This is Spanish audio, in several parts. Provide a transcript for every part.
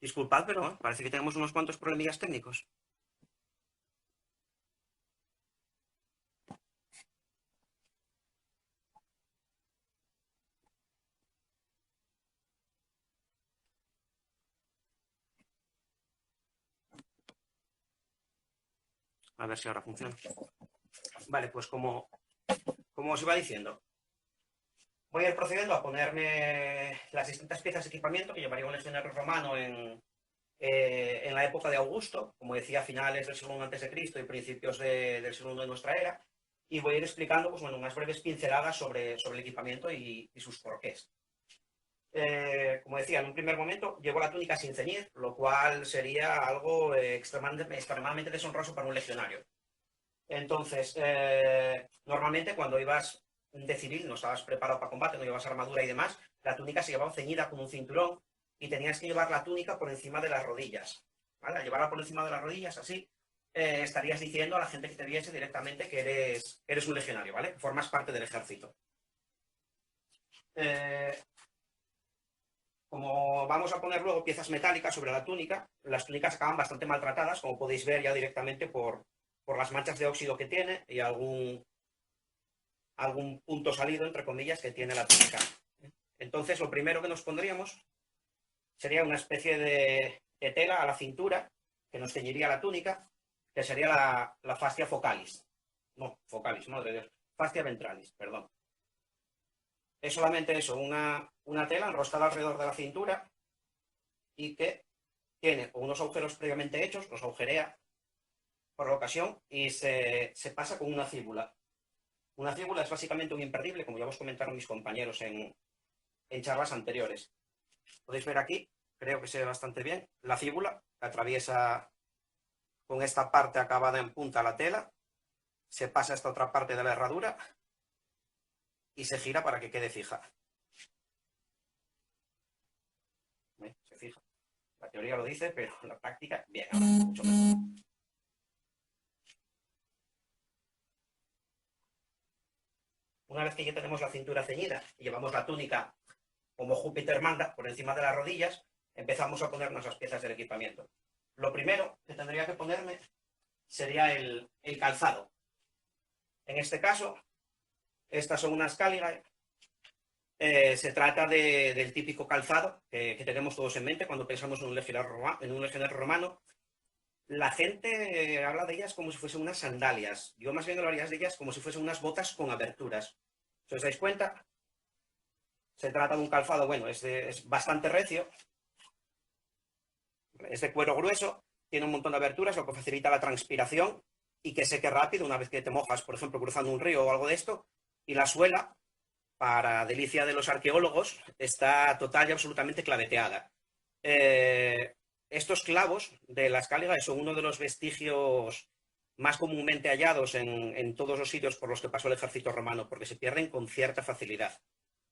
Disculpad, pero parece que tenemos unos cuantos problemillas técnicos. A ver si ahora funciona. Vale, pues como os iba diciendo, voy a ir procediendo a ponerme las distintas piezas de equipamiento que llevaría un legionario romano en la época de Augusto, como decía, a finales del siglo I a.C. y principios del siglo I de nuestra era, y voy a ir explicando pues, bueno, unas breves pinceladas sobre el equipamiento y sus porqués. Como decía, en un primer momento llevo la túnica sin ceñir, lo cual sería algo extremadamente deshonroso para un legionario. Entonces, normalmente cuando ibas de civil, no estabas preparado para combate, no llevabas armadura y demás, la túnica se llevaba ceñida con un cinturón y tenías que llevar la túnica por encima de las rodillas. ¿Vale? Al llevarla por encima de las rodillas, así, estarías diciendo a la gente que te viese directamente que eres un legionario, ¿vale? Formas parte del ejército. Como vamos a poner luego piezas metálicas sobre la túnica, las túnicas acaban bastante maltratadas, como podéis ver ya directamente por las manchas de óxido que tiene y algún punto salido, entre comillas, que tiene la túnica. Entonces, lo primero que nos pondríamos sería una especie de tela a la cintura que nos ceñiría la túnica, que sería la fascia focalis. No, focalis, madre de Dios. Fascia ventralis, perdón. Es solamente eso, una tela enroscada alrededor de la cintura y que tiene unos agujeros previamente hechos, los agujerea por la ocasión y se pasa con una fíbula. Una fíbula es básicamente un imperdible, como ya os comentaron mis compañeros en charlas anteriores. Podéis ver aquí, creo que se ve bastante bien, la fíbula que atraviesa con esta parte acabada en punta la tela, se pasa a esta otra parte de la herradura y se gira para que quede fija. ¿Ve? Se fija. La teoría lo dice, pero en la práctica, bien, ahora, mucho mejor. Una vez que ya tenemos la cintura ceñida y llevamos la túnica como Júpiter manda, por encima de las rodillas, empezamos a ponernos las piezas del equipamiento. Lo primero que tendría que ponerme sería el calzado. En este caso, estas son unas Caligae. Se trata del típico calzado que tenemos todos en mente cuando pensamos en un legionario romano. La gente habla de ellas como si fuesen unas sandalias. Yo más bien hablaría de ellas como si fuesen unas botas con aberturas. Si os dais cuenta, se trata de un calzado, bueno, es bastante recio, es de cuero grueso, tiene un montón de aberturas, lo que facilita la transpiración y que seque rápido una vez que te mojas, por ejemplo, cruzando un río o algo de esto. Y la suela, para delicia de los arqueólogos, está total y absolutamente claveteada. Estos clavos de las Cáligas son uno de los vestigios más comúnmente hallados en todos los sitios por los que pasó el ejército romano, porque se pierden con cierta facilidad.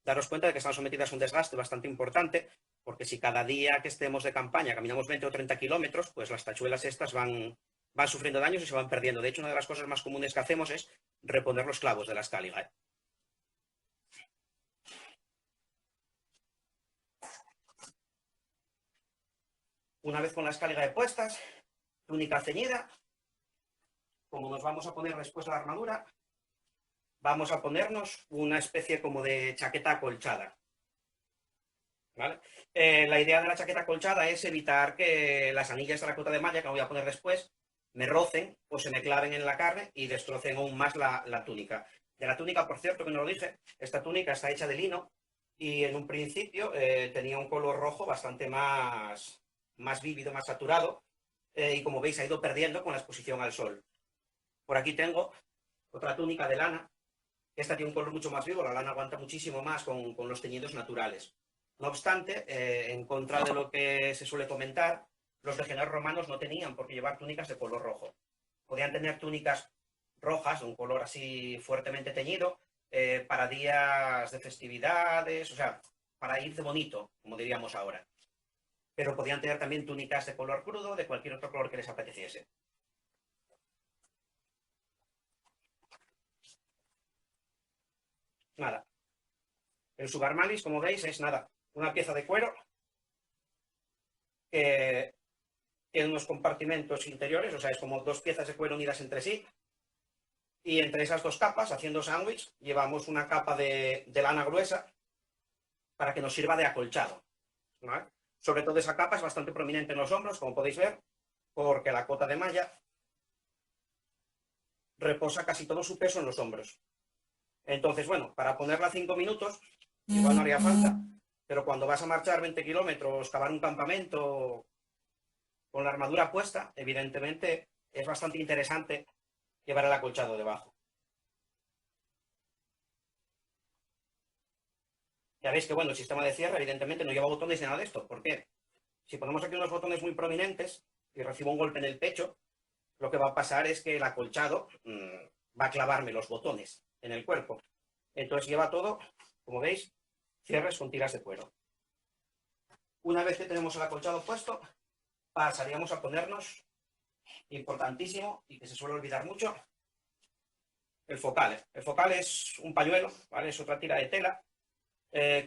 Daros cuenta de que están sometidas a un desgaste bastante importante, porque si cada día que estemos de campaña caminamos 20 o 30 kilómetros, pues las tachuelas estas van sufriendo daños y se van perdiendo. De hecho, una de las cosas más comunes que hacemos es reponer los clavos de las Cáligas. Una vez con las Cáligas puestas, túnica ceñida, como nos vamos a poner después la armadura, vamos a ponernos una especie como de chaqueta acolchada. ¿Vale? La idea de la chaqueta acolchada es evitar que las anillas de la cota de malla que voy a poner después me rocen o se me claven en la carne y destrocen aún más la túnica. De la túnica, por cierto, que no lo dije, esta túnica está hecha de lino y en un principio tenía un color rojo bastante más vívido, más saturado, y como veis ha ido perdiendo con la exposición al sol. Por aquí tengo otra túnica de lana. Esta tiene un color mucho más vivo, la lana aguanta muchísimo más con los teñidos naturales. No obstante, en contra de lo que se suele comentar, los legionarios romanos no tenían por qué llevar túnicas de color rojo. Podían tener túnicas rojas, de un color así fuertemente teñido, para días de festividades, o sea, para ir de bonito, como diríamos ahora. Pero podían tener también túnicas de color crudo, de cualquier otro color que les apeteciese. Nada. El subarmalis, como veis, es nada, una pieza de cuero tiene unos compartimentos interiores, o sea, es como dos piezas de cuero unidas entre sí. Y entre esas dos capas, haciendo sándwich, llevamos una capa de lana gruesa para que nos sirva de acolchado, ¿vale? Sobre todo esa capa es bastante prominente en los hombros, como podéis ver, porque la cota de malla reposa casi todo su peso en los hombros. Entonces, bueno, para ponerla 5 minutos, igual no haría falta, pero cuando vas a marchar 20 kilómetros, cavar un campamento con la armadura puesta, evidentemente es bastante interesante llevar el acolchado debajo. Ya veis que, bueno, el sistema de cierre evidentemente no lleva botones ni nada de esto. ¿Por qué? Si ponemos aquí unos botones muy prominentes y recibo un golpe en el pecho, lo que va a pasar es que el acolchado va a clavarme los botones en el cuerpo. Entonces lleva todo, como veis, cierres con tiras de cuero. Una vez que tenemos el acolchado puesto, pasaríamos a ponernos, importantísimo y que se suele olvidar mucho, el focal. El focal es un pañuelo, ¿vale? Es otra tira de tela,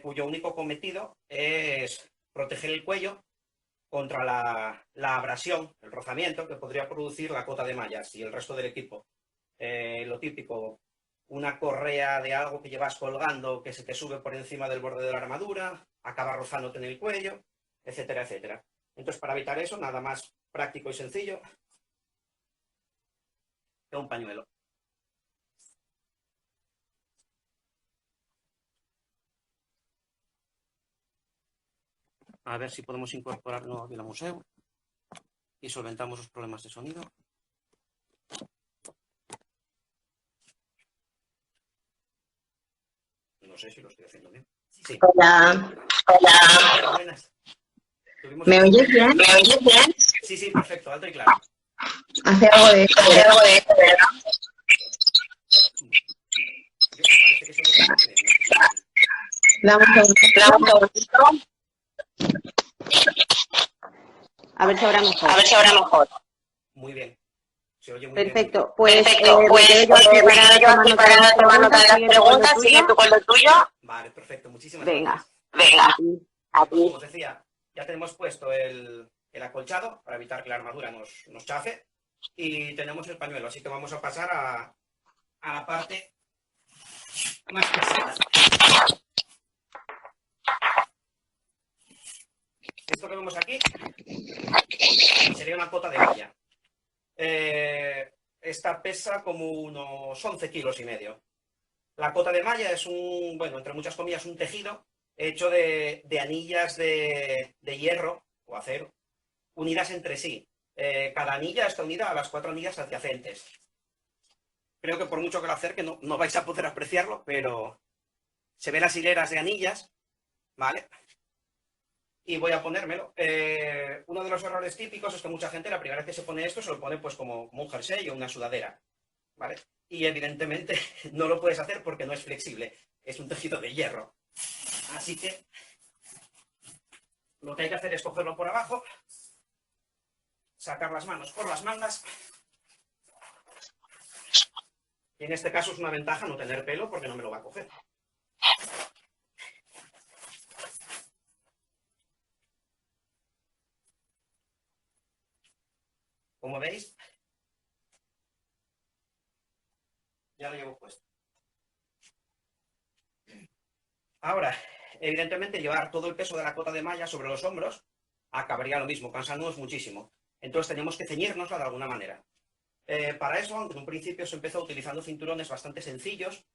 cuyo único cometido es proteger el cuello contra la abrasión, el rozamiento que podría producir la cota de mallas y el resto del equipo. Lo típico, una correa de algo que llevas colgando que se te sube por encima del borde de la armadura, acaba rozándote en el cuello, etcétera, etcétera. Entonces, para evitar eso, nada más práctico y sencillo que un pañuelo. A ver si podemos incorporarlo aquí al museo y solventamos los problemas de sonido. No sé si lo estoy haciendo bien. Sí. Hola. Hola. Buenas. ¿Me oyes bien? ¿Me oyes bien? Sí, sí, perfecto, alto y claro. Hace algo de esto, ¿verdad? Parece que se me bastante bien, ¿no? Dame un segundito. A ver si ahora mejor. A ver si ahora mejor. Muy bien. Se oye muy Perfecto. bien. Pues, Perfecto. me Pues quedo yo aquí para tomar nota de las preguntas. Sigue tú con lo tuyo. Vale, perfecto. Muchísimas Venga. gracias. Venga. A Pues ti. como os decía, ya tenemos puesto el acolchado para evitar que la armadura nos chafe y tenemos el pañuelo, así que vamos a pasar a la parte más pesada. Esto que vemos aquí sería una cota de malla. Esta pesa como unos 11 kilos y medio. La cota de malla es un, bueno, entre muchas comillas, un tejido hecho de anillas de hierro o acero unidas entre sí. Cada anilla está unida a las 4 anillas adyacentes. Creo que por mucho que lo acerque no vais a poder apreciarlo, pero se ven las hileras de anillas, ¿vale? Y voy a ponérmelo. Uno de los errores típicos es que mucha gente la primera vez que se pone esto se lo pone pues como un jersey o una sudadera, ¿vale? Y evidentemente no lo puedes hacer porque no es flexible, es un tejido de hierro. Así que lo que hay que hacer es cogerlo por abajo, sacar las manos por las mangas. Y en este caso es una ventaja no tener pelo porque no me lo va a coger. Como veis, ya lo llevo puesto. Ahora, evidentemente, llevar todo el peso de la cota de malla sobre los hombros acabaría lo mismo, cansándonos muchísimo. Entonces teníamos que ceñírnosla de alguna manera. Para eso, aunque en un principio se empezó utilizando cinturones bastante sencillos,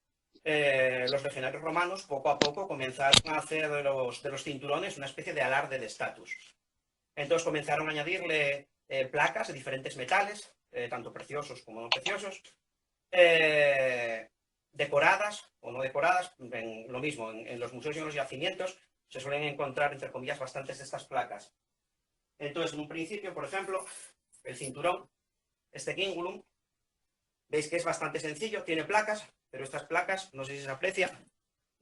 los legionarios romanos poco a poco comenzaron a hacer de los cinturones una especie de alarde de estatus. Entonces comenzaron a añadirle placas de diferentes metales, tanto preciosos como no preciosos, decoradas o no decoradas, lo mismo, en los museos y en los yacimientos se suelen encontrar, entre comillas, bastantes de estas placas. Entonces, en un principio, por ejemplo, el cinturón, este cingulum, veis que es bastante sencillo, tiene placas, pero estas placas, no sé si se aprecia,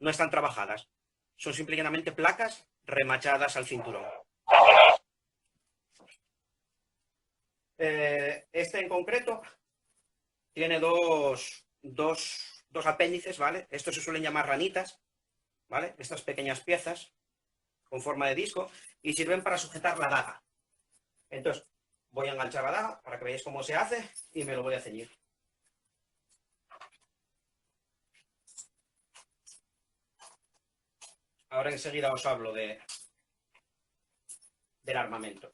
no están trabajadas. Son simplemente placas remachadas al cinturón. Este en concreto tiene dos apéndices, ¿vale? Estos se suelen llamar ranitas, ¿vale? Estas pequeñas piezas con forma de disco y sirven para sujetar la daga. Entonces, voy a enganchar la daga para que veáis cómo se hace y me lo voy a ceñir. Ahora enseguida os hablo del armamento.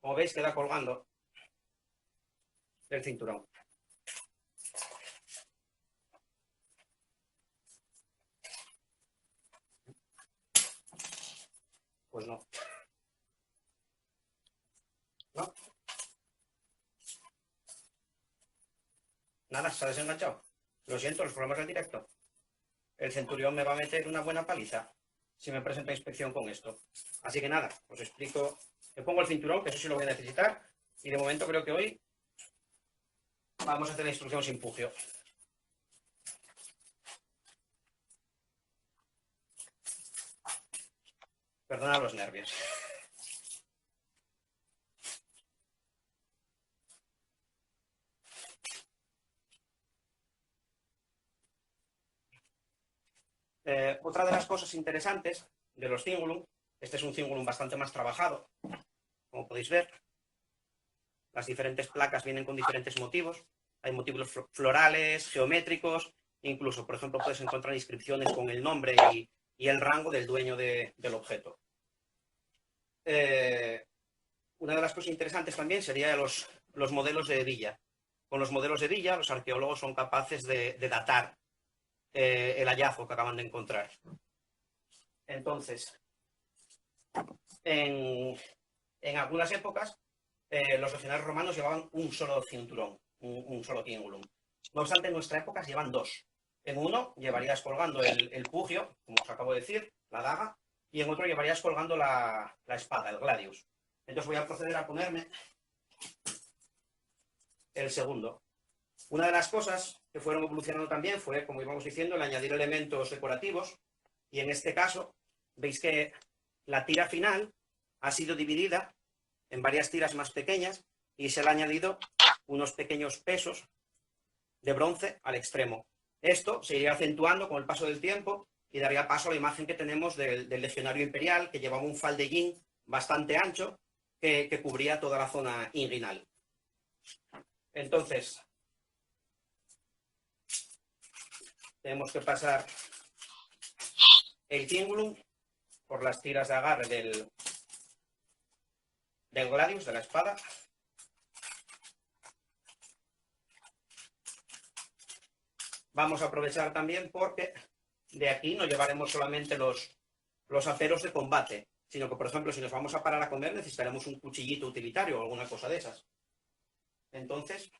Como veis, queda colgando del cinturón. Pues no. ¿No? Nada, se ha desenganchado. Lo siento, los problemas del directo. El centurión me va a meter una buena paliza si me presenta inspección con esto. Así que nada, os explico. Me pongo el cinturón, que eso sí lo voy a necesitar. Y de momento creo que hoy vamos a hacer la instrucción sin pugio. Perdonad los nervios. Otra de las cosas interesantes de los cingulum, este es un cingulum bastante más trabajado, como podéis ver. Las diferentes placas vienen con diferentes motivos. Hay motivos florales, geométricos, incluso, por ejemplo, puedes encontrar inscripciones con el nombre y el rango del dueño del objeto. Una de las cosas interesantes también sería los modelos de hebilla. Con los modelos de hebilla, los arqueólogos son capaces de datar el hallazgo que acaban de encontrar. Entonces, en algunas épocas, los legionarios romanos llevaban un solo cinturón, un solo cingulum. No obstante, en nuestra época llevan dos. En uno llevarías colgando el pugio, como os acabo de decir, la daga, y en otro llevarías colgando la espada, el gladius. Entonces voy a proceder a ponerme el segundo. Una de las cosas que fueron evolucionando también fue, como íbamos diciendo, el añadir elementos decorativos, y en este caso veis que la tira final ha sido dividida en varias tiras más pequeñas y se le ha añadido unos pequeños pesos de bronce al extremo. Esto se iría acentuando con el paso del tiempo y daría paso a la imagen que tenemos del legionario imperial, que llevaba un faldellín bastante ancho que cubría toda la zona inguinal. Entonces, tenemos que pasar el cingulum por las tiras de agarre del gladius, de la espada. Vamos a aprovechar también porque de aquí no llevaremos solamente los aceros de combate, sino que, por ejemplo, si nos vamos a parar a comer, necesitaremos un cuchillito utilitario o alguna cosa de esas. Entonces,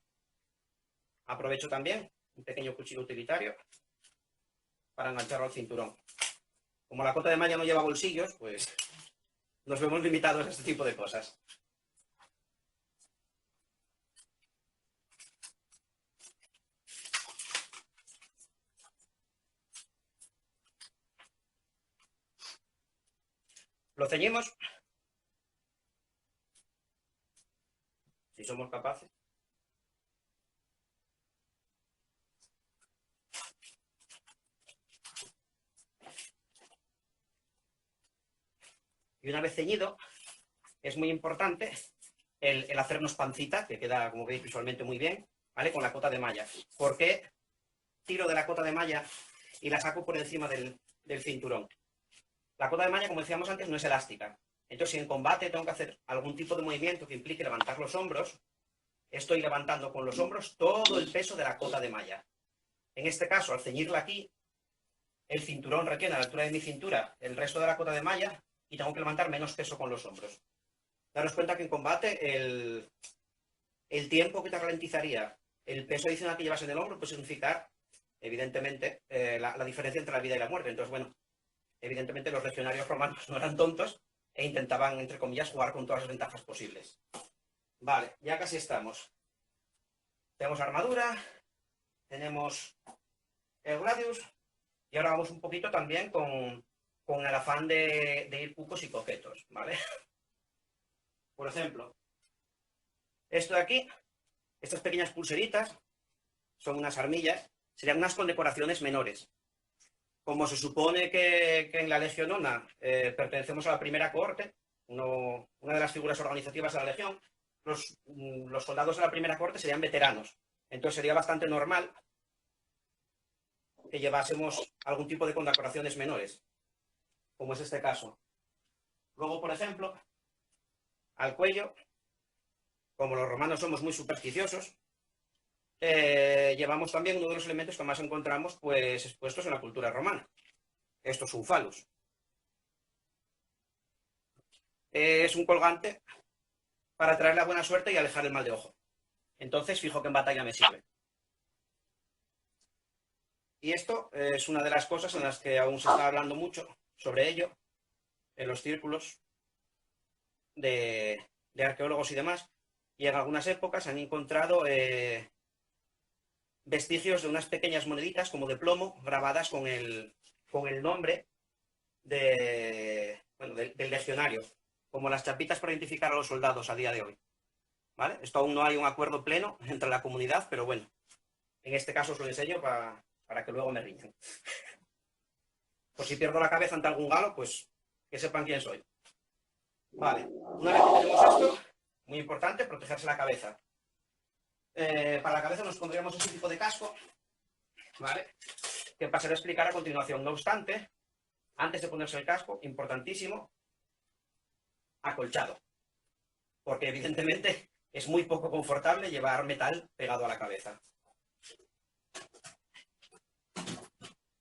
aprovecho también un pequeño cuchillo utilitario para engancharlo al cinturón. Como la cota de malla no lleva bolsillos, pues nos vemos limitados a este tipo de cosas. Lo ceñimos, si somos capaces. Y una vez ceñido, es muy importante el hacernos pancita, que queda, como veis, visualmente muy bien, ¿vale? Con la cota de malla. ¿Por qué tiro de la cota de malla y la saco por encima del cinturón? La cota de malla, como decíamos antes, no es elástica. Entonces, si en combate tengo que hacer algún tipo de movimiento que implique levantar los hombros, estoy levantando con los hombros todo el peso de la cota de malla. En este caso, al ceñirla aquí, el cinturón retiene a la altura de mi cintura el resto de la cota de malla y tengo que levantar menos peso con los hombros. Daros cuenta que en combate el tiempo que te ralentizaría el peso adicional que llevas en el hombro puede significar, evidentemente, la diferencia entre la vida y la muerte. Entonces, bueno, evidentemente los legionarios romanos no eran tontos e intentaban, entre comillas, jugar con todas las ventajas posibles. Vale, ya casi estamos. Tenemos armadura, tenemos el gladius y ahora vamos un poquito también con el afán de ir cucos y coquetos, ¿vale? Por ejemplo, esto de aquí, estas pequeñas pulseritas, son unas armillas, serían unas condecoraciones menores. como se supone que en la Legión Nona pertenecemos a la primera cohorte, una de las figuras organizativas de la Legión, los soldados de la primera cohorte serían veteranos. Entonces sería bastante normal que llevásemos algún tipo de condecoraciones menores, como es este caso. Luego, por ejemplo, al cuello, como los romanos somos muy supersticiosos, llevamos también uno de los elementos que más encontramos pues, expuestos en la cultura romana. Esto es un falus. Es un colgante para traer la buena suerte y alejar el mal de ojo. Entonces, fijo que en batalla me sirve. Y esto es una de las cosas en las que aún se está hablando mucho sobre ello en los círculos de arqueólogos y demás. Y en algunas épocas han encontrado vestigios de unas pequeñas moneditas como de plomo grabadas con el nombre del legionario, como las chapitas para identificar a los soldados a día de hoy. ¿Vale? Esto aún no hay un acuerdo pleno entre la comunidad, pero bueno, en este caso os lo enseño para que luego me riñan. Por si pierdo la cabeza ante algún galo, pues que sepan quién soy. Vale, una vez que tenemos esto, muy importante, protegerse la cabeza. Para la cabeza nos pondríamos este tipo de casco, ¿vale? Que pasaré a explicar a continuación. No obstante, antes de ponerse el casco, importantísimo, acolchado. Porque evidentemente es muy poco confortable llevar metal pegado a la cabeza.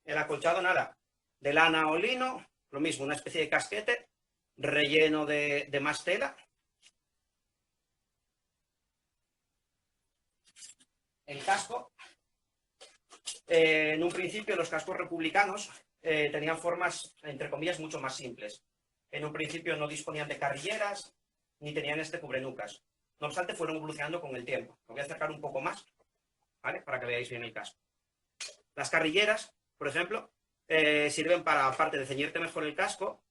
El acolchado, nada, de lana o lino, lo mismo, una especie de casquete relleno de más tela. El casco, en un principio los cascos republicanos tenían formas, entre comillas, mucho más simples. En un principio no disponían de carrilleras, ni tenían este cubrenucas. No obstante, fueron evolucionando con el tiempo. Lo voy a acercar un poco más, ¿vale? Para que veáis bien el casco. Las carrilleras, por ejemplo, sirven para, aparte de ceñirte mejor el casco,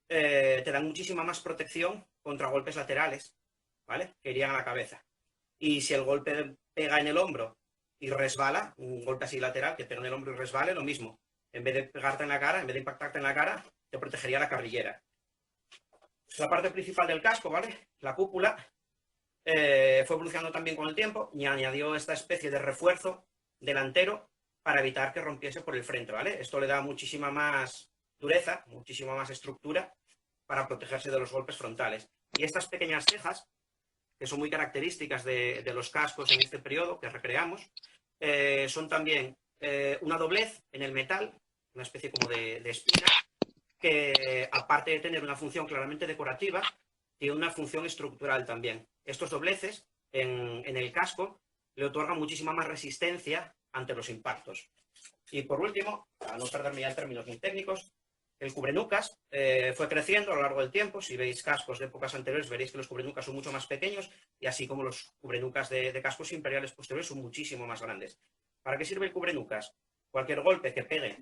te dan muchísima más protección contra golpes laterales, ¿vale? Que irían a la cabeza. Y si el golpe pega en el hombro y resbala, un golpe así lateral que pega en el hombro y resbale, lo mismo. En vez de pegarte en la cara, en vez de impactarte en la cara, te protegería la carrillera. Es la parte principal del casco, ¿vale? La cúpula fue evolucionando también con el tiempo y añadió esta especie de refuerzo delantero para evitar que rompiese por el frente, ¿vale? Esto le da muchísima más dureza, muchísima más estructura para protegerse de los golpes frontales. Y estas pequeñas cejas, que son muy características de los cascos en este periodo que recreamos, son también una doblez en el metal, una especie como de espina, que aparte de tener una función claramente decorativa, tiene una función estructural también. Estos dobleces en el casco le otorgan muchísima más resistencia ante los impactos. Y por último, para no perderme ya en términos muy técnicos, el cubrenucas fue creciendo a lo largo del tiempo. Si veis cascos de épocas anteriores, veréis que los cubrenucas son mucho más pequeños y así como los cubrenucas de cascos imperiales posteriores son muchísimo más grandes. ¿Para qué sirve el cubrenucas? Cualquier golpe que pegue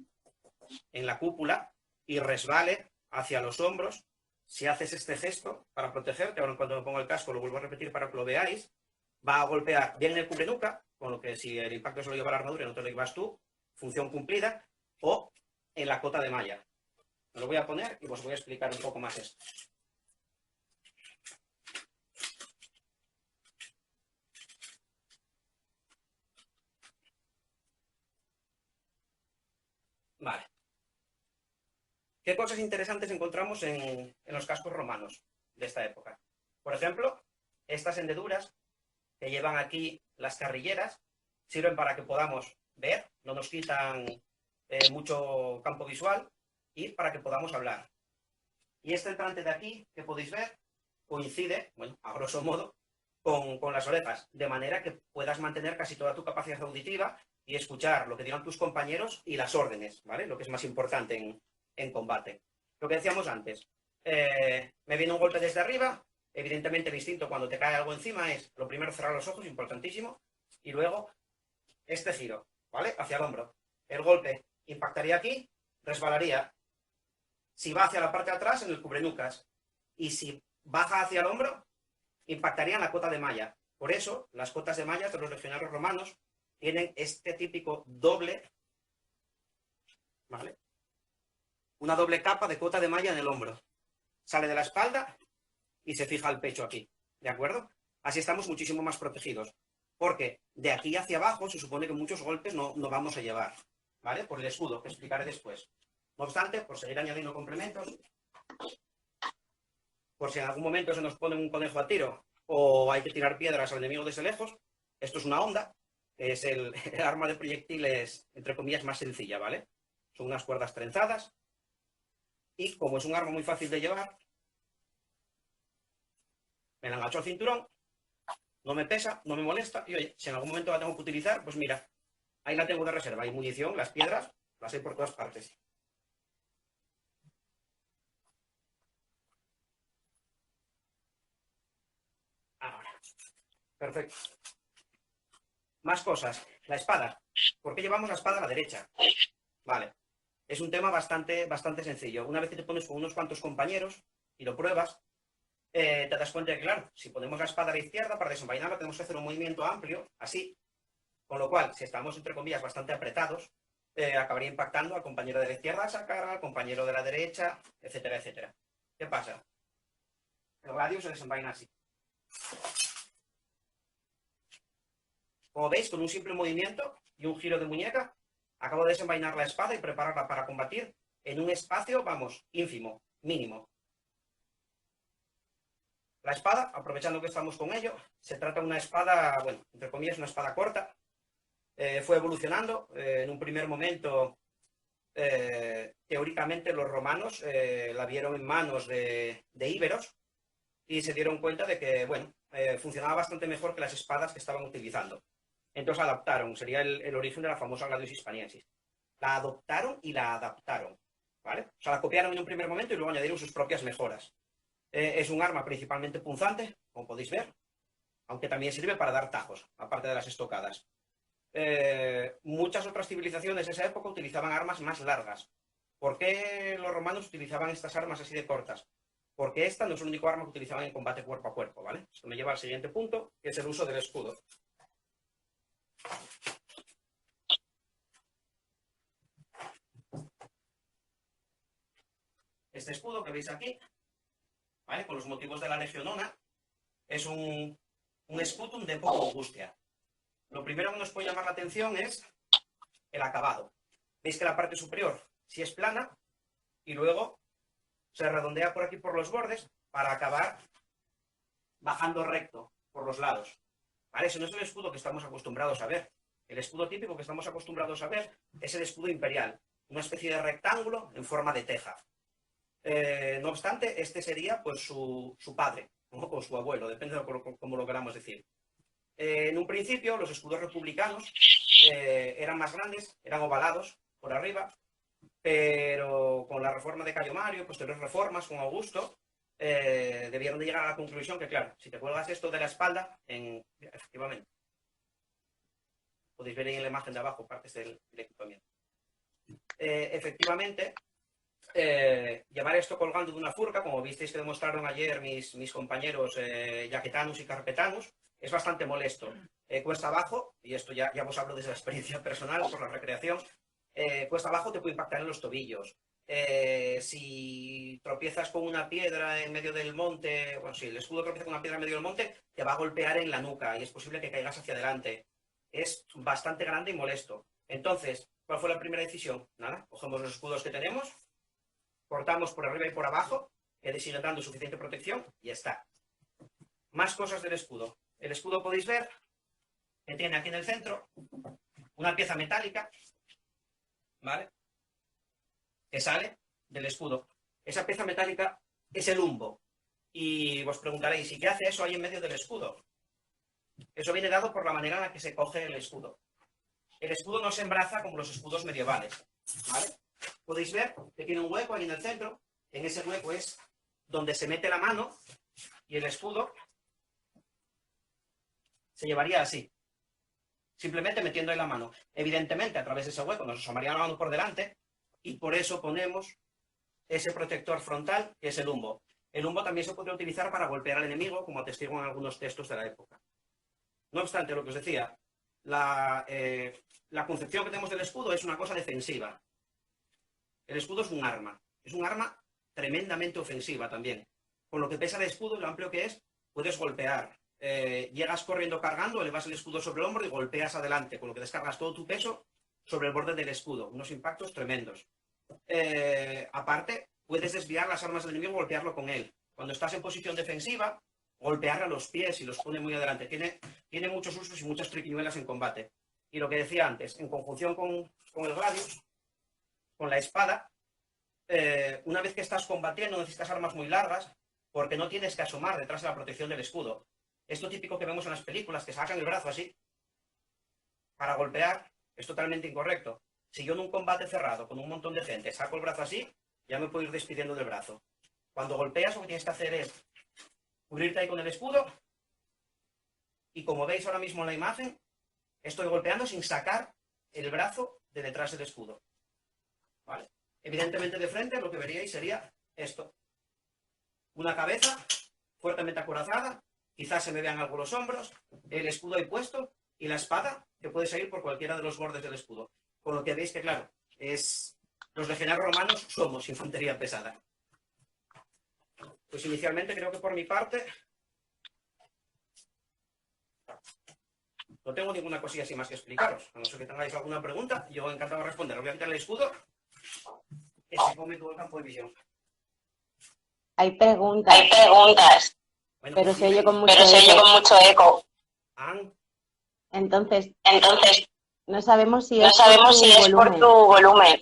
en la cúpula y resbale hacia los hombros, si haces este gesto para protegerte, ahora cuando me pongo el casco lo vuelvo a repetir para que lo veáis, va a golpear bien en el cubrenuca, con lo que si el impacto se lo lleva la armadura y no te lo llevas tú, función cumplida, o en la cota de malla. Me lo voy a poner y os voy a explicar un poco más esto. Vale. ¿Qué cosas interesantes encontramos en los cascos romanos de esta época? Por ejemplo, estas hendeduras que llevan aquí las carrilleras sirven para que podamos ver, no nos quitan mucho campo visual y para que podamos hablar. Y este entrante de aquí, que podéis ver, coincide, bueno, a grosso modo, con las orejas, de manera que puedas mantener casi toda tu capacidad auditiva y escuchar lo que digan tus compañeros y las órdenes, ¿vale? Lo que es más importante en combate. Lo que decíamos antes, me viene un golpe desde arriba, evidentemente el instinto cuando te cae algo encima es, lo primero, cerrar los ojos, importantísimo, y luego este giro, ¿vale? Hacia el hombro. El golpe impactaría aquí, resbalaría. Si va hacia la parte de atrás, en el cubrenucas. Y si baja hacia el hombro, impactaría en la cota de malla. Por eso, las cotas de mallas de los legionarios romanos tienen este típico doble, ¿vale? una doble capa de cota de malla en el hombro. Sale de la espalda y se fija al pecho aquí, ¿de acuerdo? Así estamos muchísimo más protegidos, porque de aquí hacia abajo se supone que muchos golpes no vamos a llevar, ¿vale? Por el escudo, que explicaré después. No obstante, por seguir añadiendo complementos, por si en algún momento se nos pone un conejo a tiro o hay que tirar piedras al enemigo desde lejos, esto es una onda, es el arma de proyectiles, entre comillas, más sencilla, ¿vale? Son unas cuerdas trenzadas y como es un arma muy fácil de llevar, me la engancho al cinturón, no me pesa, no me molesta y oye, si en algún momento la tengo que utilizar, pues mira, ahí la tengo de reserva, hay munición, las piedras, las hay por todas partes. Ahora, perfecto. Más cosas, la espada. ¿Por qué llevamos la espada a la derecha? Vale, es un tema bastante sencillo. Una vez que te pones con unos cuantos compañeros y lo pruebas, te das cuenta de que, claro, si ponemos la espada a la izquierda, para desenvainarla tenemos que hacer un movimiento amplio, así, con lo cual, si estamos, entre comillas, bastante apretados, acabaría impactando al compañero de la izquierda a sacar, al compañero de la derecha, etcétera, etcétera. ¿Qué pasa? El radio se desenvaina así. Como veis, con un simple movimiento y un giro de muñeca, acabo de desenvainar la espada y prepararla para combatir en un espacio, vamos, ínfimo, mínimo. La espada, aprovechando que estamos con ello, se trata de una espada, bueno, entre comillas, una espada corta. Fue evolucionando. En un primer momento, teóricamente, los romanos la vieron en manos de íberos y se dieron cuenta de que, bueno, funcionaba bastante mejor que las espadas que estaban utilizando. Entonces adaptaron, sería el origen de la famosa Gladius Hispaniensis. La adoptaron y la adaptaron, ¿vale? O sea, la copiaron en un primer momento y luego añadieron sus propias mejoras. Es un arma principalmente punzante, como podéis ver, aunque también sirve para dar tajos, aparte de las estocadas. Muchas otras civilizaciones de esa época utilizaban armas más largas. ¿Por qué los romanos utilizaban estas armas así de cortas? Porque esta no es el único arma que utilizaban en combate cuerpo a cuerpo, ¿vale? Esto me lleva al siguiente punto, que es el uso del escudo. Este escudo que veis aquí, ¿vale? Con los motivos de la legionona, es un scutum de poco angustia. Lo primero que nos puede llamar la atención es el acabado. Veis que la parte superior sí es plana y luego se redondea por aquí por los bordes para acabar bajando recto por los lados. ¿Vale? Ese no es el escudo que estamos acostumbrados a ver. El escudo típico que estamos acostumbrados a ver es el escudo imperial, una especie de rectángulo en forma de teja. No obstante, este sería pues su padre, ¿no? O su abuelo, depende de cómo lo queramos decir. En un principio, los escudos republicanos eran más grandes, eran ovalados por arriba, pero con la reforma de Cayo Mario, posteriores reformas con Augusto, debieron de llegar a la conclusión que, claro, si te cuelgas esto de la espalda, efectivamente, podéis ver ahí en la imagen de abajo partes del equipamiento. Efectivamente, llevar esto colgando de una furca, como visteis que demostraron ayer mis compañeros Jaquetanus y Carpetanus, es bastante molesto. Cuesta abajo, y esto ya os hablo desde la experiencia personal por la recreación, cuesta abajo te puede impactar en los tobillos. Si tropiezas con una piedra en medio del monte, bueno, si el escudo tropieza con una piedra en medio del monte, te va a golpear en la nuca y es posible que caigas hacia adelante. Es bastante grande y molesto. Entonces, ¿cuál fue la primera decisión? Nada, cogemos los escudos que tenemos, cortamos por arriba y por abajo, que sigue dando suficiente protección y ya está. Más cosas del escudo. El escudo podéis ver que tiene aquí en el centro una pieza metálica, ¿vale? Que sale del escudo. Esa pieza metálica es el humbo. Y vos preguntaréis, ¿y qué hace eso ahí en medio del escudo? Eso viene dado por la manera en la que se coge el escudo. El escudo no se embraza como los escudos medievales, ¿vale? Podéis ver que tiene un hueco ahí en el centro. En ese hueco es donde se mete la mano y el escudo se llevaría así, simplemente metiendo ahí la mano. Evidentemente, a través de ese hueco nos asomaría la mano por delante y por eso ponemos ese protector frontal, que es el humbo. El humbo también se podría utilizar para golpear al enemigo, como atestiguan algunos textos de la época. No obstante, lo que os decía, la concepción que tenemos del escudo es una cosa defensiva. El escudo es un arma. Es un arma tremendamente ofensiva también. Con lo que pesa el escudo y lo amplio que es, puedes golpear. Llegas corriendo cargando, elevas el escudo sobre el hombro y golpeas adelante, con lo que descargas todo tu peso sobre el borde del escudo. Unos impactos tremendos. Aparte, puedes desviar las armas del enemigo y golpearlo con él. Cuando estás en posición defensiva, golpearle a los pies y los pone muy adelante. Tiene muchos usos y muchas triquiñuelas en combate. Y lo que decía antes, en conjunción con el Gladius, con la espada, una vez que estás combatiendo necesitas armas muy largas porque no tienes que asomar detrás de la protección del escudo. Esto típico que vemos en las películas, que sacan el brazo así para golpear, es totalmente incorrecto. Si yo en un combate cerrado con un montón de gente saco el brazo así, ya me puedo ir despidiendo del brazo. Cuando golpeas, lo que tienes que hacer es cubrirte ahí con el escudo y, como veis ahora mismo en la imagen, estoy golpeando sin sacar el brazo de detrás del escudo. ¿Vale? Evidentemente de frente lo que veríais sería esto. Una cabeza fuertemente acorazada, quizás se me vean algo los hombros, el escudo ahí puesto y la espada que puede salir por cualquiera de los bordes del escudo. Con lo que veis que, claro, los legionarios romanos somos infantería pesada. Pues inicialmente creo que por mi parte no tengo ninguna cosilla así más que explicaros. A no ser que tengáis alguna pregunta, yo encantado de responder. Os voy a quitar el escudo que se come todo el campo de visión. Hay preguntas. Bueno, Pero pues se oye dime. con mucho eco. Entonces, no sabemos si es por tu volumen.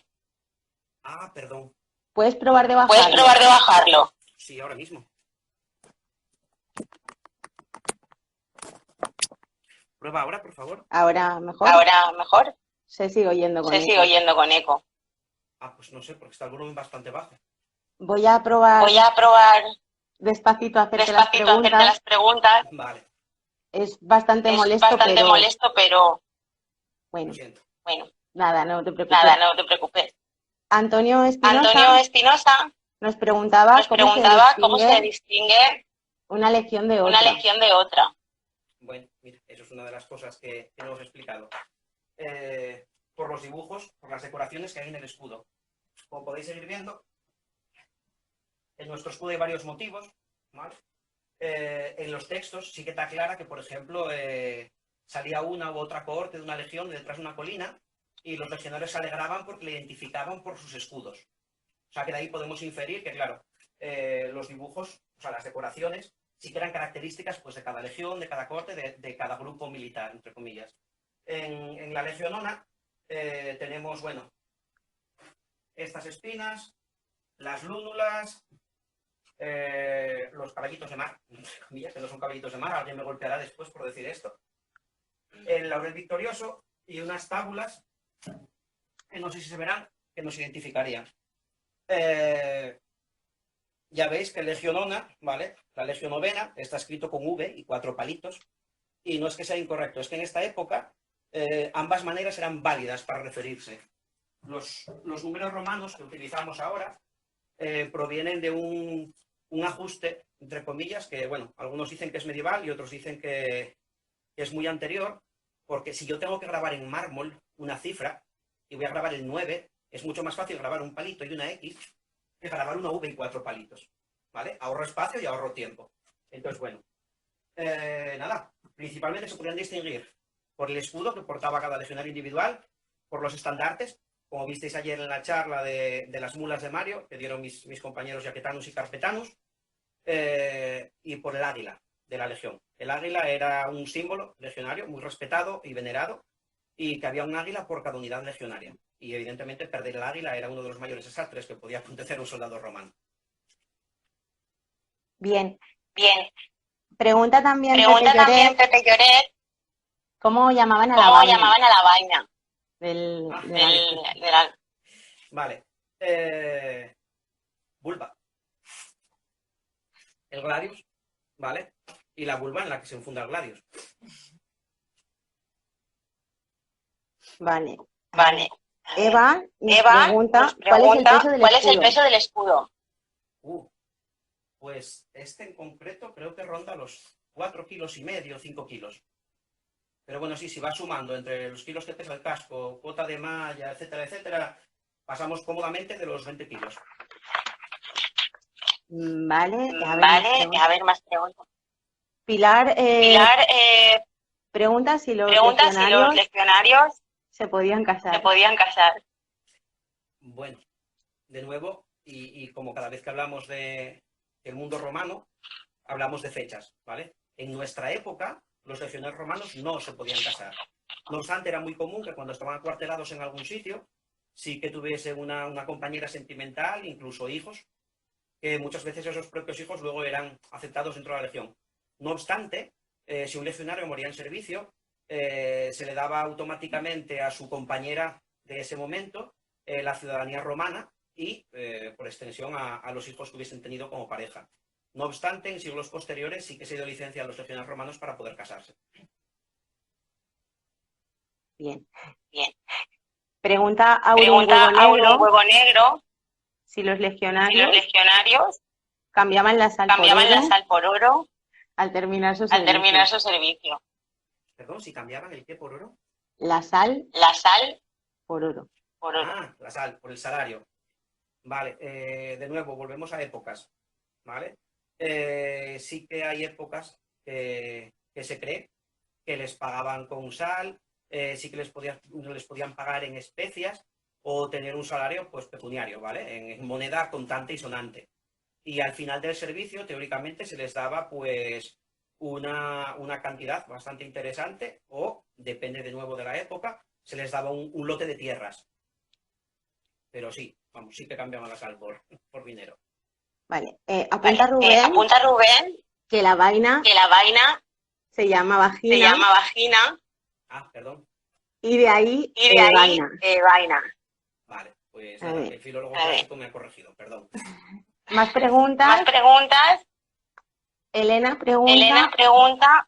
Perdón. ¿Puedes probar de bajarlo? Sí, ahora mismo. Prueba ahora, por favor. ¿Ahora mejor? Se sigue oyendo con eco. Pues no sé, porque está el volumen bastante bajo. Voy a probar despacito a hacerte las preguntas. Vale. Es bastante molesto, pero... Bueno, Lo siento. nada, no te preocupes. Antonio Espinosa nos preguntaba cómo se distingue una legión de otra. Bueno, mira, eso es una de las cosas que no os he explicado. Por los dibujos, por las decoraciones que hay en el escudo. Como podéis seguir viendo, en nuestro escudo hay varios motivos, ¿vale? En los textos sí que está clara que, por ejemplo, salía una u otra cohorte de una legión de detrás de una colina y los legionarios se alegraban porque le identificaban por sus escudos. O sea que de ahí podemos inferir que, claro, los dibujos, o sea, las decoraciones, sí que eran características pues, de cada legión, de cada cohorte, de cada grupo militar, entre comillas. En la legión Nona tenemos, bueno, estas espinas, las lúnulas, los caballitos de mar, entre comillas, que no son caballitos de mar, alguien me golpeará después por decir esto. El laurel victorioso y unas tábulas, que no sé si se verán, que nos identificarían. Ya veis que Legión Nona, ¿vale? La Legión Novena está escrito con V y 4 palitos, y no es que sea incorrecto, es que en esta época ambas maneras eran válidas para referirse. Los números romanos que utilizamos ahora provienen de un ajuste, entre comillas, que, bueno, algunos dicen que es medieval y otros dicen que es muy anterior, porque si yo tengo que grabar en mármol una cifra y voy a grabar el 9, es mucho más fácil grabar un palito y una X que grabar una V y 4 palitos, ¿vale? Ahorro espacio y ahorro tiempo. Entonces, bueno, nada, principalmente se podrían distinguir por el escudo que portaba cada legionario individual, por los estandartes, como visteis ayer en la charla de las mulas de Mario, que dieron mis compañeros Yaquetanus y Carpetanus, y por el águila de la legión. El águila era un símbolo legionario muy respetado y venerado, y que había un águila por cada unidad legionaria. Y evidentemente perder el águila era uno de los mayores desastres que podía acontecer a un soldado romano. Bien. Pregunta también Pepe Lloret, ¿cómo llamaban a la vaina? Vale. Vulva. El gladius, ¿vale? Y la vulva en la que se enfunda el gladius. Vale. Eva pregunta, ¿cuál es el peso del escudo? Pues este en concreto creo que ronda los 4,5 kilos, 5 kilos. Pero bueno, sí, si va sumando entre los kilos que pesa el casco, cuota de malla, etcétera, etcétera, pasamos cómodamente de los 20 kilos. Vale, a ver más preguntas. Pilar, Pilar pregunta si los legionarios se podían casar. Bueno, de nuevo, y como cada vez que hablamos del mundo romano, hablamos de fechas, ¿vale? En nuestra época, los legionarios romanos no se podían casar. No obstante, era muy común que cuando estaban acuartelados en algún sitio, sí que tuviese una compañera sentimental, incluso hijos, que muchas veces esos propios hijos luego eran aceptados dentro de la legión. No obstante, si un legionario moría en servicio, se le daba automáticamente a su compañera de ese momento la ciudadanía romana y, por extensión, a los hijos que hubiesen tenido como pareja. No obstante, en siglos posteriores sí que se dio licencia a los legionarios romanos para poder casarse. Bien. Pregunta a un huevo negro si los legionarios cambiaban la sal por oro al terminar su servicio. ¿Perdón? ¿Si cambiaban el qué por oro? La sal por oro. Ah, la sal, por el salario. Vale, de nuevo, volvemos a épocas, ¿vale? Sí que hay épocas que se cree que les pagaban con sal, sí que les podían pagar en especias o tener un salario pues pecuniario, ¿vale? En moneda contante y sonante. Y al final del servicio, teóricamente, se les daba pues una cantidad bastante interesante o, depende de nuevo de la época, se les daba un lote de tierras. Pero sí, vamos, sí que cambiaban la sal por dinero. Vale, apunta Rubén que la vaina se llama vagina. Ah, perdón. Y de ahí, vaina. Vale, pues nada, el filólogo clásico me ha corregido, perdón. ¿Más preguntas? Elena pregunta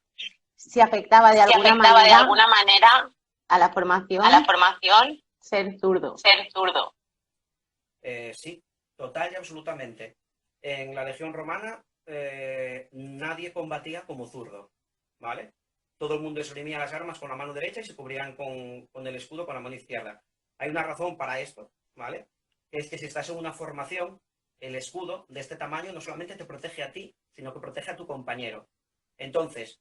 si afectaba de alguna manera a la formación ser zurdo. Sí, total y absolutamente. En la Legión Romana nadie combatía como zurdo, ¿vale? Todo el mundo esgrimía las armas con la mano derecha y se cubrían con el escudo con la mano izquierda. Hay una razón para esto, ¿vale? Es que si estás en una formación, el escudo de este tamaño no solamente te protege a ti, sino que protege a tu compañero. Entonces,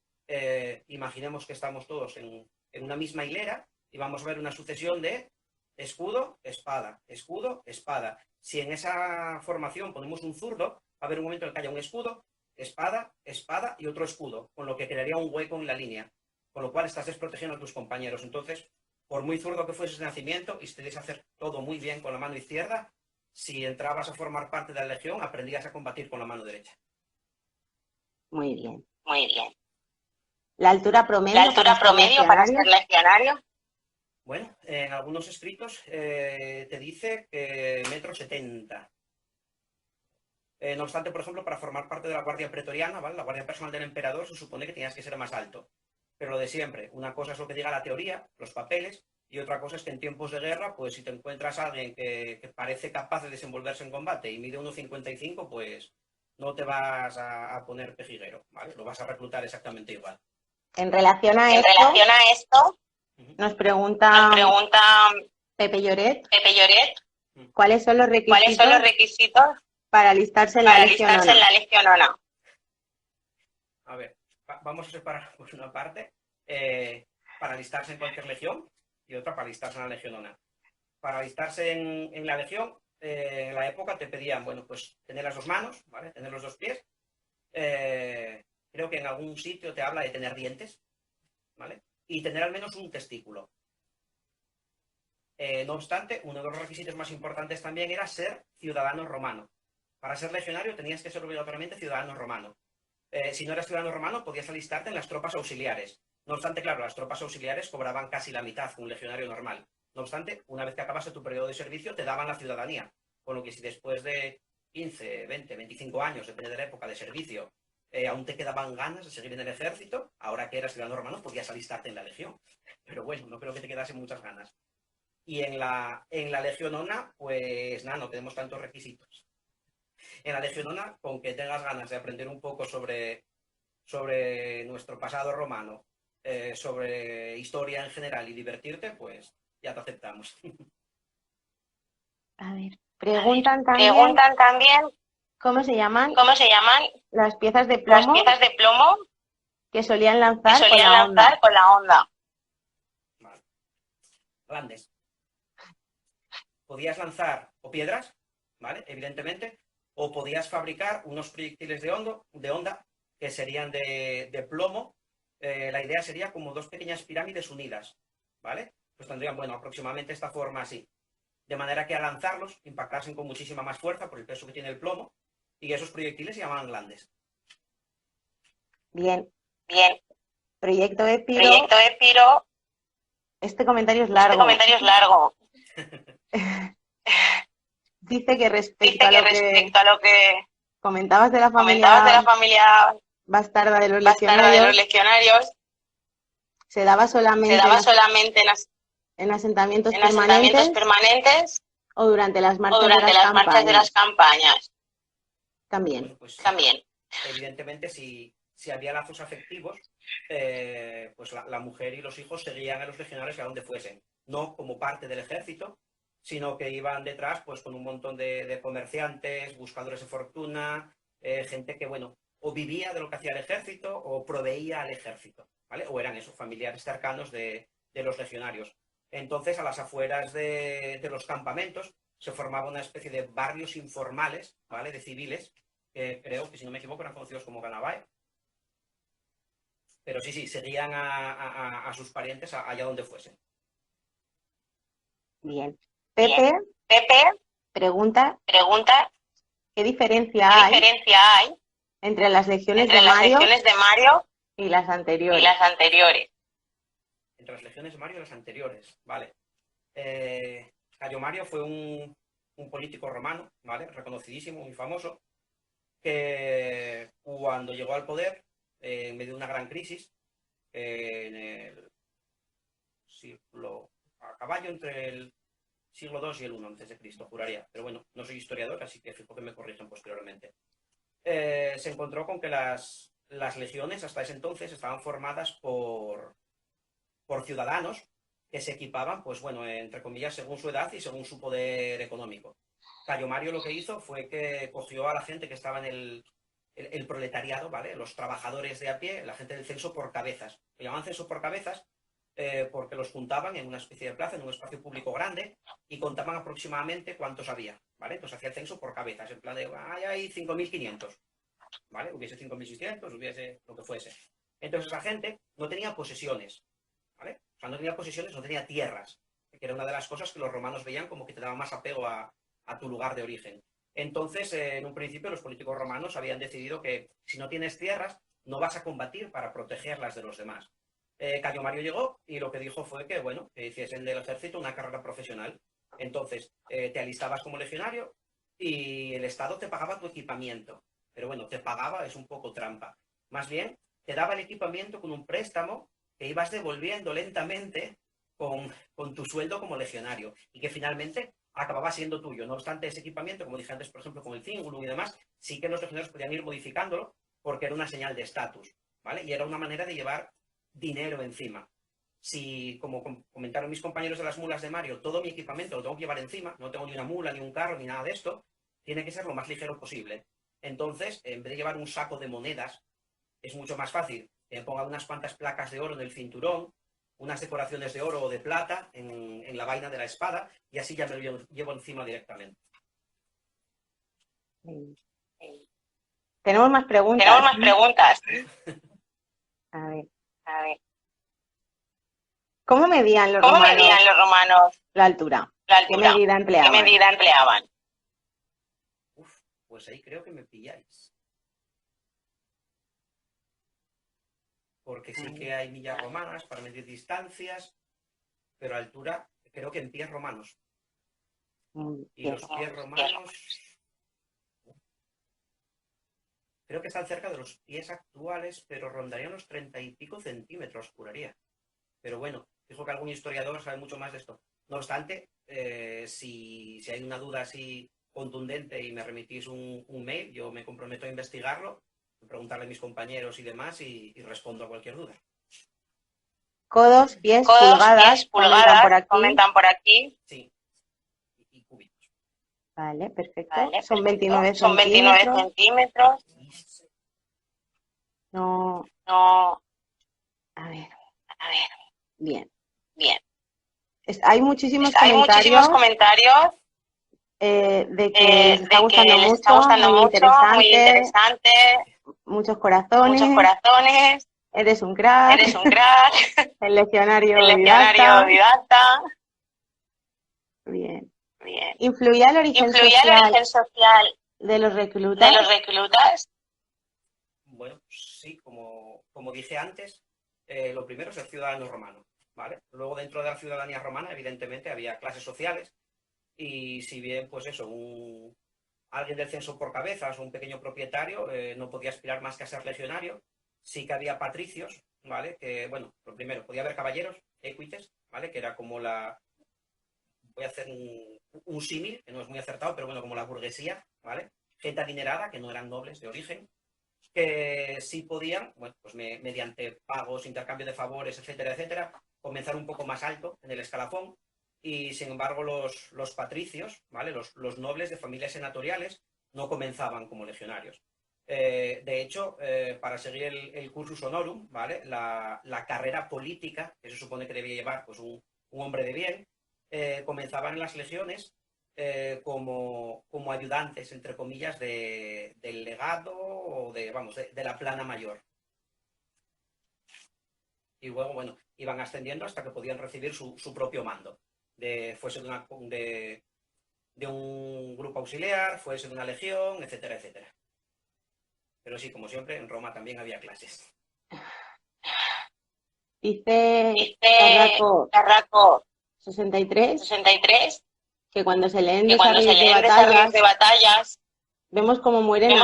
imaginemos que estamos todos en una misma hilera y vamos a ver una sucesión de escudo, espada, escudo, espada. Si en esa formación ponemos un zurdo, va a haber un momento en el que haya un escudo, espada, espada y otro escudo, con lo que quedaría un hueco en la línea, con lo cual estás desprotegiendo a tus compañeros. Entonces, por muy zurdo que fueses de nacimiento y si hacer todo muy bien con la mano izquierda, si entrabas a formar parte de la legión, aprendías a combatir con la mano derecha. Muy bien. La altura promedio para ser legionario. Bueno, en algunos escritos te dice que 1,70 m. No obstante, por ejemplo, para formar parte de la guardia pretoriana, ¿vale? La guardia personal del emperador, se supone que tenías que ser más alto. Pero lo de siempre, una cosa es lo que diga la teoría, los papeles, y otra cosa es que en tiempos de guerra, pues si te encuentras a alguien que parece capaz de desenvolverse en combate y mide 1,55, pues no te vas a poner pejiguero, ¿vale? Lo vas a reclutar exactamente igual. En relación a esto, nos pregunta Pepe Lloret, ¿cuáles son los requisitos para alistarse en la Legión ONA? A ver, vamos a separar por una parte para alistarse en cualquier legión y otra para alistarse en la Legión ONA. Para alistarse en la legión, en la época te pedían, bueno, pues tener las dos manos, ¿vale? Tener los dos pies. Creo que en algún sitio te habla de tener dientes, ¿vale? Y tener al menos un testículo. No obstante, uno de los requisitos más importantes también era ser ciudadano romano. Para ser legionario tenías que ser obligatoriamente ciudadano romano. Si no eras ciudadano romano, podías alistarte en las tropas auxiliares. No obstante, claro, las tropas auxiliares cobraban casi la mitad que un legionario normal. No obstante, una vez que acabaste tu periodo de servicio, te daban la ciudadanía. Con lo que si después de 15, 20, 25 años, depende de la época de servicio, aún te quedaban ganas de seguir en el ejército, ahora que eras ciudadano romano, podías alistarte en la legión. Pero bueno, no creo que te quedasen muchas ganas. Y en la Legión ONA, pues nada, no tenemos tantos requisitos. En la Legión ONA, con que tengas ganas de aprender un poco sobre nuestro pasado romano, sobre historia en general y divertirte, pues ya te aceptamos. A ver, preguntan también ¿Cómo se llaman las piezas de piezas plomo de plomo que solían que lanzar con solían la onda? lanzar con la onda? Vale. Grandes. Podías lanzar o piedras, ¿vale? Evidentemente, o podías fabricar unos proyectiles de onda que serían de plomo. La idea sería como dos pequeñas pirámides unidas, ¿vale? Pues tendrían, bueno, aproximadamente esta forma así. De manera que al lanzarlos impactasen con muchísima más fuerza por el peso que tiene el plomo y esos proyectiles se llamaban glandes. Bien. Bien. Proyecto Épiro. Proyecto Épiro. Este comentario es Este largo. comentario es largo. Dice que respecto Dice que respecto a lo que comentabas de la comentabas de la familia bastarda de los bastarda de los legionarios, legionarios, se daba solamente en asentamientos permanentes o durante las o marchas durante las marchas de las campañas. También. Bueno, pues, También. evidentemente, si había lazos afectivos, pues la mujer y los hijos seguían a los legionarios a donde fuesen. No como parte del ejército, sino que iban detrás pues con un montón de comerciantes, buscadores de fortuna, gente que, bueno, o vivía de lo que hacía el ejército o proveía al ejército, ¿vale? O eran esos familiares cercanos de los legionarios. Entonces, a las afueras de los campamentos se formaba una especie de barrios informales, ¿vale? De civiles, que creo que, si no me equivoco, eran conocidos como Ganabay. Pero sí, seguían a sus parientes allá donde fuesen. Bien. Pepe pregunta ¿qué diferencia hay entre las legiones de Mario y las anteriores? Entre las legiones de Mario y las anteriores, vale. Cayo Mario fue un político romano, ¿vale? Reconocidísimo, muy famoso, que cuando llegó al poder, en medio de una gran crisis, en el siglo, a caballo entre el siglo II y el I antes de Cristo, juraría. Pero bueno, no soy historiador, así que fijo que me corrigen posteriormente. Se encontró con que las legiones hasta ese entonces estaban formadas por ciudadanos que se equipaban, pues bueno, entre comillas, según su edad y según su poder económico. Cayo Mario lo que hizo fue que cogió a la gente que estaba en el proletariado, ¿vale? Los trabajadores de a pie, la gente del censo por cabezas. Lo llamaban censo por cabezas porque los juntaban en una especie de plaza, en un espacio público grande, y contaban aproximadamente cuántos había, ¿vale? Entonces hacía el censo por cabezas, en plan de, hay 5.500, ¿vale? Hubiese 5.600, hubiese lo que fuese. Entonces esa gente no tenía posesiones, ¿vale? O sea, no tenía posesiones, no tenía tierras, que era una de las cosas que los romanos veían como que te daba más apego a tu lugar de origen. Entonces, en un principio, los políticos romanos habían decidido que si no tienes tierras, no vas a combatir para protegerlas de los demás. Cayo Mario llegó y lo que dijo fue que, bueno, que hiciesen del ejército una carrera profesional. Entonces, te alistabas como legionario y el Estado te pagaba tu equipamiento. Pero bueno, te pagaba es un poco trampa. Más bien, te daba el equipamiento con un préstamo que ibas devolviendo lentamente con tu sueldo como legionario y que finalmente acababa siendo tuyo. No obstante, ese equipamiento, como dije antes, por ejemplo, con el cingulum y demás, sí que los legionarios podían ir modificándolo porque era una señal de estatus, ¿vale? Y era una manera de llevar dinero encima. Si, como comentaron mis compañeros de las mulas de Mario, todo mi equipamiento lo tengo que llevar encima, no tengo ni una mula, ni un carro, ni nada de esto, tiene que ser lo más ligero posible. Entonces, en vez de llevar un saco de monedas, es mucho más fácil que me ponga unas cuantas placas de oro en el cinturón, unas decoraciones de oro o de plata en la vaina de la espada, y así ya me lo llevo encima directamente. Tenemos más preguntas. A ver. ¿Cómo medían los romanos la altura? ¿Qué medida empleaban? Pues ahí creo que me pilláis. Porque sí que hay millas romanas para medir distancias, pero altura creo que en pies romanos. Y los pies romanos creo que están cerca de los pies actuales, pero rondarían los 30 y pico centímetros, juraría. Pero bueno, dijo que algún historiador sabe mucho más de esto. No obstante, si hay una duda así contundente y me remitís un mail, yo me comprometo a investigarlo, preguntarle a mis compañeros y demás y respondo a cualquier duda. Codos, pies, pulgadas, comentan por aquí. Sí, y cúbitos. Vale, perfecto. Vale, Son perfecto. 29 Son 29 centímetros. centímetros. No, No, a ver, a ver, bien. bien. Hay muchísimos Hay muchísimos comentarios comentarios de que les está de gustando que les está mucho, gustando muy mucho, muy interesante, muchos corazones, muchos corazones, eres un crack, eres un crack, el legionario el legionario didacta. didacta. Bien. Bien. ¿Influía el origen ¿Influía el origen social de los de reclutas? los reclutas? Bueno, sí, como dije antes, lo primero es el ciudadano romano, ¿vale? Luego, dentro de la ciudadanía romana, evidentemente, había clases sociales y si bien, pues eso, alguien del censo por cabezas o un pequeño propietario no podía aspirar más que a ser legionario, sí que había patricios, ¿vale? Que, bueno, lo primero, podía haber caballeros, equites, ¿vale? Que era como voy a hacer un símil, que no es muy acertado, pero bueno, como la burguesía, ¿vale? Gente adinerada, que no eran nobles de origen, que sí podían, bueno, pues mediante pagos, intercambio de favores, etcétera, etcétera, comenzar un poco más alto en el escalafón y, sin embargo, los patricios, ¿vale? Los nobles de familias senatoriales no comenzaban como legionarios. De hecho, para seguir el cursus honorum, ¿vale? La carrera política que se supone que debía llevar pues, un hombre de bien, comenzaban en las legiones como ayudantes, entre comillas, del legado o de la plana mayor. Y luego, bueno, iban ascendiendo hasta que podían recibir su propio mando, fuese de un grupo auxiliar, fuese de una legión, etcétera, etcétera. Pero sí, como siempre, en Roma también había clases. Dice Carraco 63 que cuando se leen que cuando se leen desarrollos de batallas, vemos cómo mueren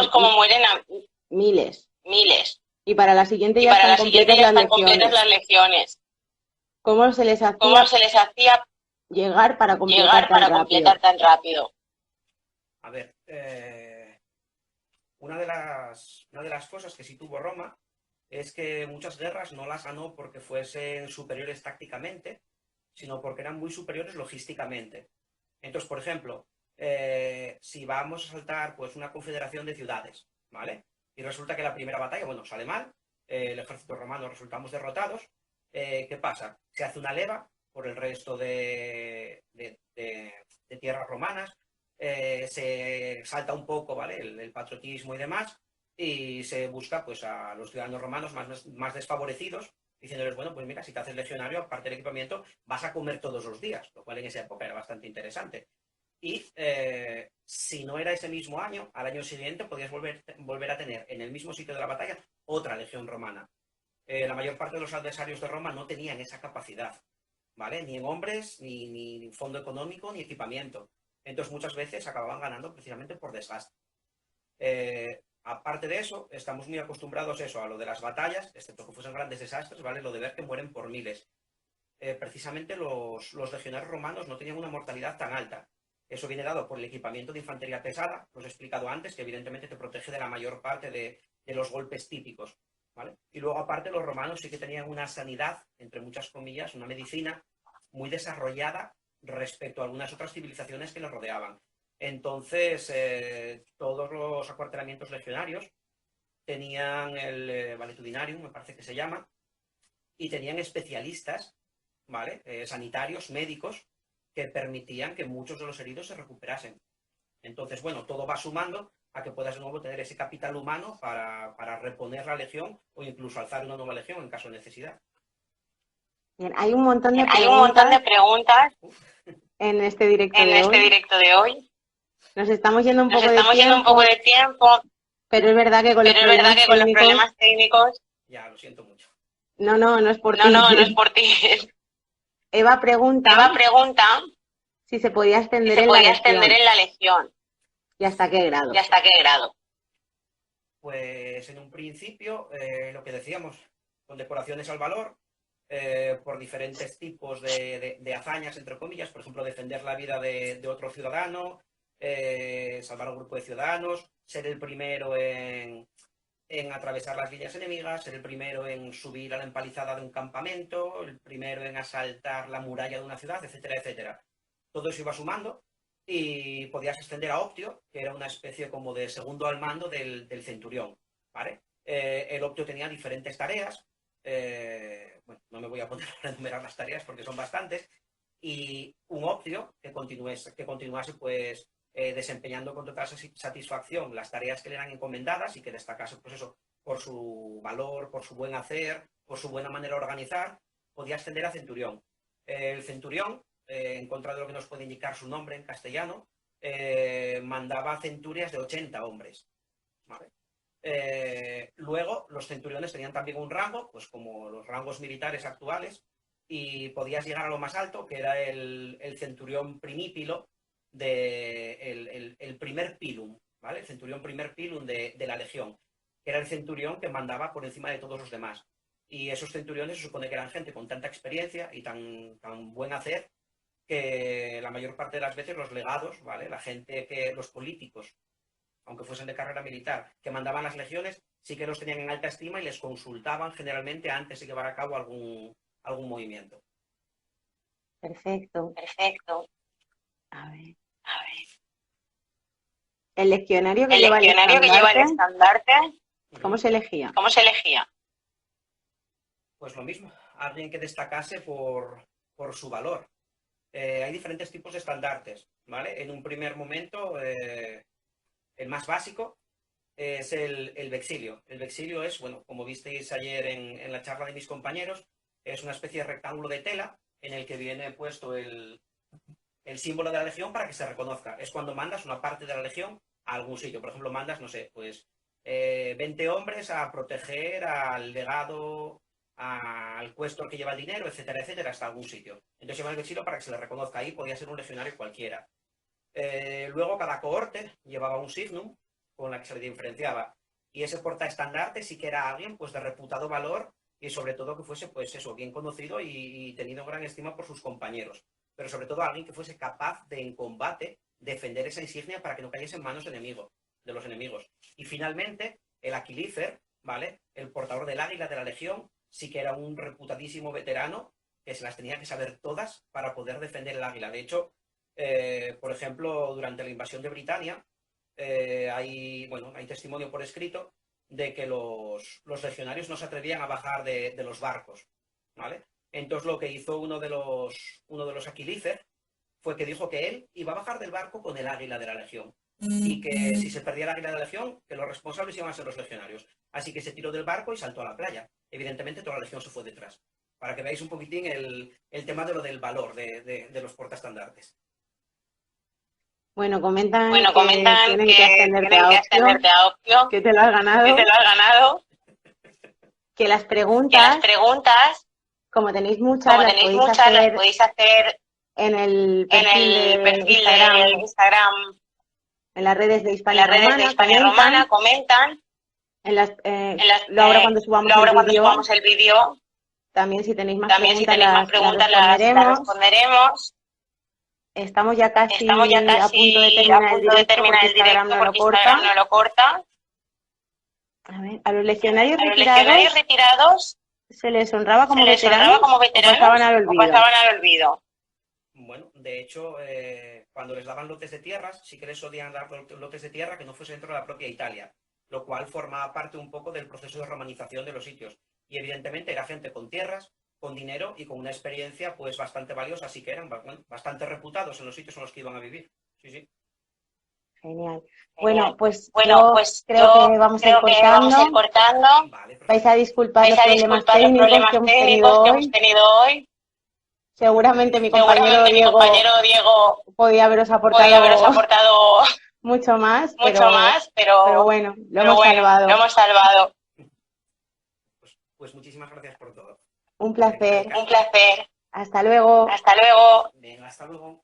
miles. miles. Y para la siguiente Y ya para están la siguiente ya están completas completas las legiones. ¿Cómo se les hacía llegar para completar tan rápido? A ver, una de las cosas que sí tuvo Roma es que muchas guerras no las ganó porque fuesen superiores tácticamente, sino porque eran muy superiores logísticamente. Entonces, por ejemplo, si vamos a saltar pues, una confederación de ciudades, ¿vale? Y resulta que la primera batalla, bueno, sale mal, el ejército romano resultamos derrotados, ¿qué pasa? Se hace una leva por el resto de tierras romanas, se salta un poco, ¿vale? El patriotismo y demás, y se busca pues a los ciudadanos romanos más desfavorecidos, diciéndoles, bueno, pues mira, si te haces legionario, aparte del equipamiento, vas a comer todos los días, lo cual en esa época era bastante interesante. Y si no era ese mismo año, al año siguiente podías volver a tener en el mismo sitio de la batalla otra legión romana. La mayor parte de los adversarios de Roma no tenían esa capacidad, ¿vale? Ni en hombres, ni fondo económico, ni equipamiento. Entonces muchas veces acababan ganando precisamente por desgaste. Aparte de eso, estamos muy acostumbrados a lo de las batallas, excepto que fuesen grandes desastres, ¿vale? Lo de ver que mueren por miles. Precisamente los legionarios romanos no tenían una mortalidad tan alta. Eso viene dado por el equipamiento de infantería pesada, os he explicado antes, que evidentemente te protege de la mayor parte de los golpes típicos, ¿vale? Y luego, aparte, los romanos sí que tenían una sanidad, entre muchas comillas, una medicina muy desarrollada respecto a algunas otras civilizaciones que les rodeaban. Entonces, todos los acuartelamientos legionarios tenían el valetudinarium, me parece que se llama, y tenían especialistas, ¿vale? Sanitarios, médicos, que permitían que muchos de los heridos se recuperasen. Entonces, bueno, todo va sumando a que puedas de nuevo tener ese capital humano para reponer la legión o incluso alzar una nueva legión en caso de necesidad. Bien, hay un montón de preguntas en este directo de hoy. Nos estamos yendo un poco de tiempo, pero es verdad que con los problemas técnicos... Ya, lo siento mucho. No es por ti. No es por ti. Eva pregunta si se podía extender en la legión. ¿Y hasta qué grado? Pues en un principio, lo que decíamos, condecoraciones al valor, por diferentes tipos de hazañas, entre comillas, por ejemplo, defender la vida de otro ciudadano, salvar a un grupo de ciudadanos, ser el primero en atravesar las líneas enemigas, ser el primero en subir a la empalizada de un campamento, el primero en asaltar la muralla de una ciudad, etcétera, etcétera. Todo eso iba sumando y podías ascender a Optio, que era una especie como de segundo al mando del centurión, ¿vale? El Optio tenía diferentes tareas, bueno, no me voy a poner a enumerar las tareas porque son bastantes, y un Optio que continuase pues desempeñando con total satisfacción las tareas que le eran encomendadas y que destacase pues eso, por su valor, por su buen hacer, por su buena manera de organizar, podía ascender a centurión. El centurión, en contra de lo que nos puede indicar su nombre en castellano, mandaba centurias de 80 hombres, ¿vale? Luego, los centuriones tenían también un rango, pues como los rangos militares actuales, y podías llegar a lo más alto, que era el centurión primípilo, el primer pilum, ¿vale? El centurión primer pilum de la legión, que era el centurión que mandaba por encima de todos los demás. Y esos centuriones se supone que eran gente con tanta experiencia y tan buen hacer, que la mayor parte de las veces los legados, ¿vale? La gente los políticos, aunque fuesen de carrera militar, que mandaban las legiones, sí que los tenían en alta estima y les consultaban generalmente antes de llevar a cabo algún movimiento. Perfecto. Perfecto. A ver. El legionario que lleva el estandarte, ¿cómo se elegía? ¿Cómo se elegía? Pues lo mismo, alguien que destacase por su valor. Hay diferentes tipos de estandartes, ¿vale? En un primer momento, el más básico es el vexilio. El vexilio es, bueno, como visteis ayer en la charla de mis compañeros, es una especie de rectángulo de tela en el que viene puesto el símbolo de la legión para que se reconozca. Es cuando mandas una parte de la legión a algún sitio. Por ejemplo, mandas, no sé, pues 20 hombres a proteger al legado, al cuestor que lleva el dinero, etcétera, etcétera, hasta algún sitio. Entonces lleva el vexilio para que se le reconozca. Ahí podía ser un legionario cualquiera. Luego cada cohorte llevaba un signum con la que se le diferenciaba. Y ese portaestandarte sí que era alguien pues de reputado valor y sobre todo que fuese pues eso, bien conocido y tenido gran estima por sus compañeros. Pero sobre todo alguien que fuese capaz de en combate defender esa insignia para que no cayese en manos de los enemigos. Y finalmente, el aquilífer, ¿vale? El portador del águila de la legión, sí que era un reputadísimo veterano que se las tenía que saber todas para poder defender el águila. De hecho, por ejemplo, durante la invasión de Britania, hay testimonio por escrito de que los legionarios no se atrevían a bajar de los barcos, ¿vale? Entonces lo que hizo uno de los aquilífer fue que dijo que él iba a bajar del barco con el águila de la legión y que si se perdía el águila de la legión, que los responsables iban a ser los legionarios. Así que se tiró del barco y saltó a la playa. Evidentemente toda la legión se fue detrás. Para que veáis un poquitín el tema de lo del valor de los portaestandartes. Bueno, comentan que tienen que ascenderte a Optio, que te lo has ganado. Que las preguntas, como tenéis muchas, las podéis hacer en el perfil de Instagram, en las redes de Hispania Romana, comentan. Ahora cuando subamos el vídeo, también si tenéis más preguntas las responderemos. Estamos ya casi a punto de terminar el directo porque Instagram no lo corta. A ver, a los legionarios retirados se les honraba como veteranos o pasaban al olvido. Bueno, de hecho, cuando les daban lotes de tierras, sí que les solían dar lotes de tierra que no fuese dentro de la propia Italia, lo cual formaba parte un poco del proceso de romanización de los sitios. Y evidentemente era gente con tierras, con dinero y con una experiencia pues bastante valiosa, así que eran bastante reputados en los sitios en los que iban a vivir. Sí, sí. Genial. Bueno, pues creo que vamos a ir cortando. Vale, vais a disculpar los problemas técnicos que hemos tenido hoy. Seguramente mi compañero Diego podía haberos aportado mucho más, pero bueno, lo hemos salvado. Pues muchísimas gracias por todo. Un placer. Hasta luego. Venga, hasta luego.